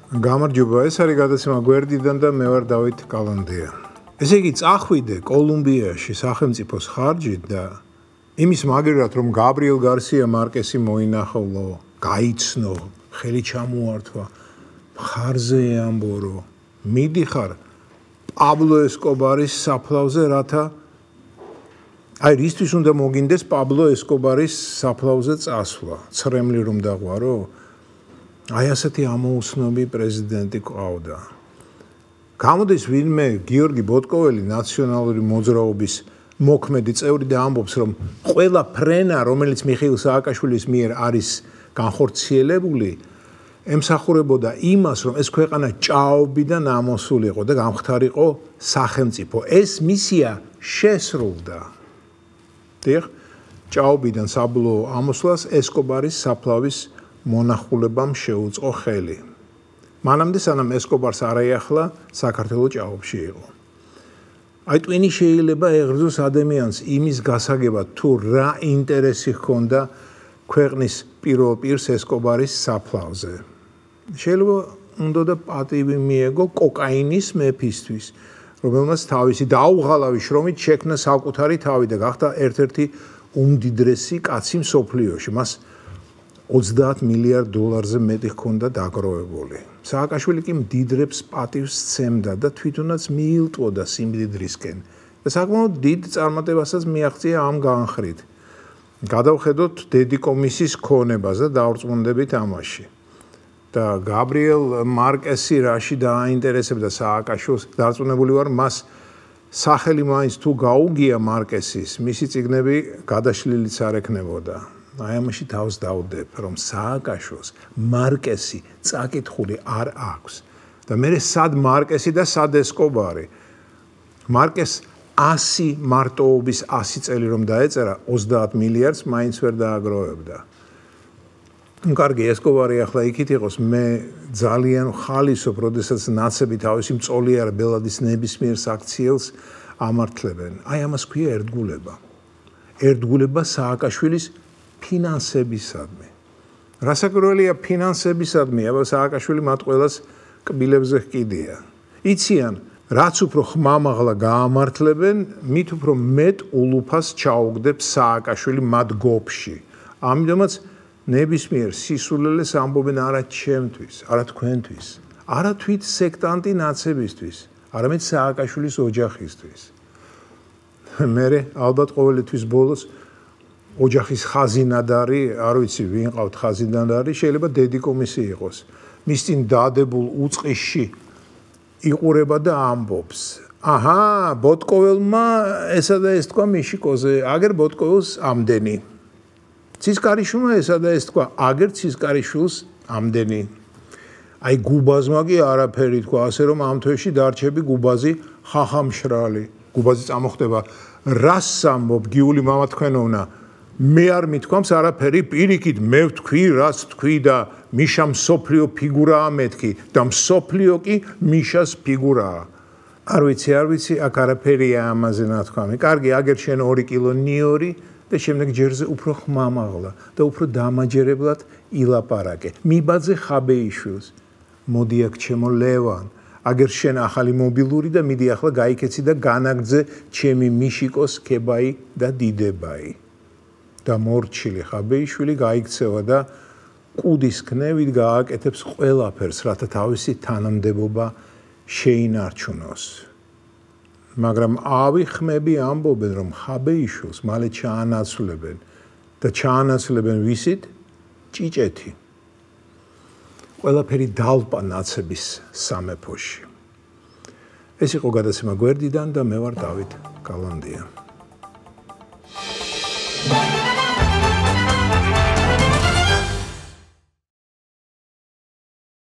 გამარჯობა, ეს არის გადაცემა გვერდიდან და მე ვარ დავით კალანდია. ესე იგი, წახვიდე კოლუმბიაში სახელმწიფოს ხარჯით და იმის მაგერად, რომ გაბრიელ გარსია მარკესი მოინახულო, გაიცნო, ხელი ჩამოართვა, მხარზე ეამბორო, მიდიხარ პაბლო ესკობარის საფლავზე, რათა აი რისთვის უნდა მოგინდეს პაბლო ესკობარის საფლავზე წასვლა, ცრემლი რომ დაღვარო? აი ასეთი ამოუცნობი პრეზიდენტი ყავდა. გამოდის ვინმე გიორგი ბოტკოველი ნაციონალური მოძრაობის მოქმედი წევრი და ამბობს, რომ ყველა ფრენა, რომელიც მიხეილ სააკაშვილის მიერ არის განხორციელებული, ემსახურებოდა იმას, რომ ეს ქვეყანა ჭაობიდან ამოსულიყო და გამხდარიყო სახელმწიფო. ეს მისია შესრულდა. დიახ, ჭაობიდან საბოლოო ამოსვლას ესკობარის საფლავის მონახულებამ შეუწყო ხელი. მანამდე სანამ ესკობარს არ აიახლა, საქართველო ჭაობში იყო. აი ტვინი შეიძლება ეღრძოს ადამიანს იმის გასაგებად, თუ რა ინტერესი ჰქონდა ქვეყნის პირველ პირს ესკობარის საფლავზე. შეიძლება უნდა და პატივი მიეგო კოკაინის მეფისთვის, რომელმაც თავისი დაუღალავი შრომით შექმნა საკუთარი თავი და გახდა ერთ-ერთი უმდიდრესი კაცი მსოფლიოში. მას 30 მილიარდ დოლარზე მეტი ჰქონდა დაგროვებული. სააკაშვილი კი მდიდრებს პატივს სცემდა და თვითონაც მიილტვოდა სიმდიდრისკენ და საკმაოდ დიდ წარმატებასაც მიაღწია ამ განხრით. გადავხედოთ დედიკომისის ქონებას და დავრწმუნდებით ამაში. და გაბრიელ მარკესი რაში დააინტერესებდა სააკაშვილს, დარწმუნებული ვარ, მას სახელი მაინც თუ გაუგია მარკესის, მისი წიგნები გადაშლილიც არ ექნებოდა. აი ამაში თავს დავდებ, რომ სააკაშვილს მარკესი წაკითხული არ აქვს. და მე სად მარკესი და სად ესკობარი. მარკეს 100 მარტოობის 100 წელი რომ დაეწერა, 30 მილიარდს მაინც ვერ დააგროვებდა. კარგი, ესკობარი ახლა იქით იყოს, მე ძალიან ხალისობ, როდესაც ნაცები თავისი მწოლიარე ბელადის ნებისმიერ საქციელს ამართლებენ. აი ამას ქვია ერთგულება. ერთგულება სააკაშვილის ფინანსებისადმი. რასაკვირველია ფინანსებისადმი, აბა სააკაშვილი მათ ყველას კბილებზე ჰკიდია. იციან, რაც უფრო ხმამაღლა გაამართლებენ, მით უფრო მეტ ულუფას ჩაუგდებს სააკაშვილი მათ გოფში. ამიტომაც ნებისმიერ სისულელეს ამბობენ არა ჩემთვის, არა თქვენთვის, არა თვით სექტანტი ნაცებისთვის, არამედ სააკაშვილის ოჯახისთვის. მე ალბათ ყოველთვის ბოლოს ოჯახის ხაზინადარი, არ ვიცი ვინ ყავთ ხაზინადარი, შეიძლება დედიკომისი იყოს. მის წინ დადებულ უწყისში იყურება და ამბობს. აჰა, ბოტკოველმა ესა და ეს თქვა მიშიკოზე, აგერ ბოტკოველს ამდენი. ცისკარიშვილმა ესა და ეს თქვა, აგერ ცისკარიშვილს ამდენი. აი გუბაზმა კი არაფერი თქვა, ასე რომ ამ თვეში დარჩები გუბაზი ხახამშრალი. გუბაზი წამოხდება, რას ამბობ გიული მამა თქვენოვნა? მე არ მithქვამს არაფერი, პირიქით მე ვთქვი, რაც თქვი და მიშა მსოფლიო ფიგურაა მეთქი და მსოფლიო კი მიშას ფიგურაა. არ ვიცი, აქ არაფერია ამაზე ნათქვამი. კარგი, აგერ შენ 2 კილო ნიორი და შემდეგ ჯერზე უფრო ხმამაღლა და უფრო დამაჯერებლად ილაპარაკე. მიბაძე ხაბეიშვილს. მოდი აქ ჩემო ლევან, აგერ შენ ახალი მობილური და მიდი ახლა გაიქეცი და განაგძე ჩემი მიშიკოს ქებაი და დიდებაი. და მორჩილი ხაბეიშვილი გაიქცევა და კუდის ქნევით გააკეთებს ყველაფერს, რათა თავისი თანამდებობა შეინარჩუნოს. მაგრამ ავიხმები ამბობენ, რომ ხაბეიშვილს მალე ჩაანაცვლებენ და ჩაანაცვლებენ ვისით? ჭიჭეთი. ყველაფერი დალპა ნაცების სამეფოში. ეს იყო გადაცემა გვერდიდან და მე ვარ დავით კალანდია.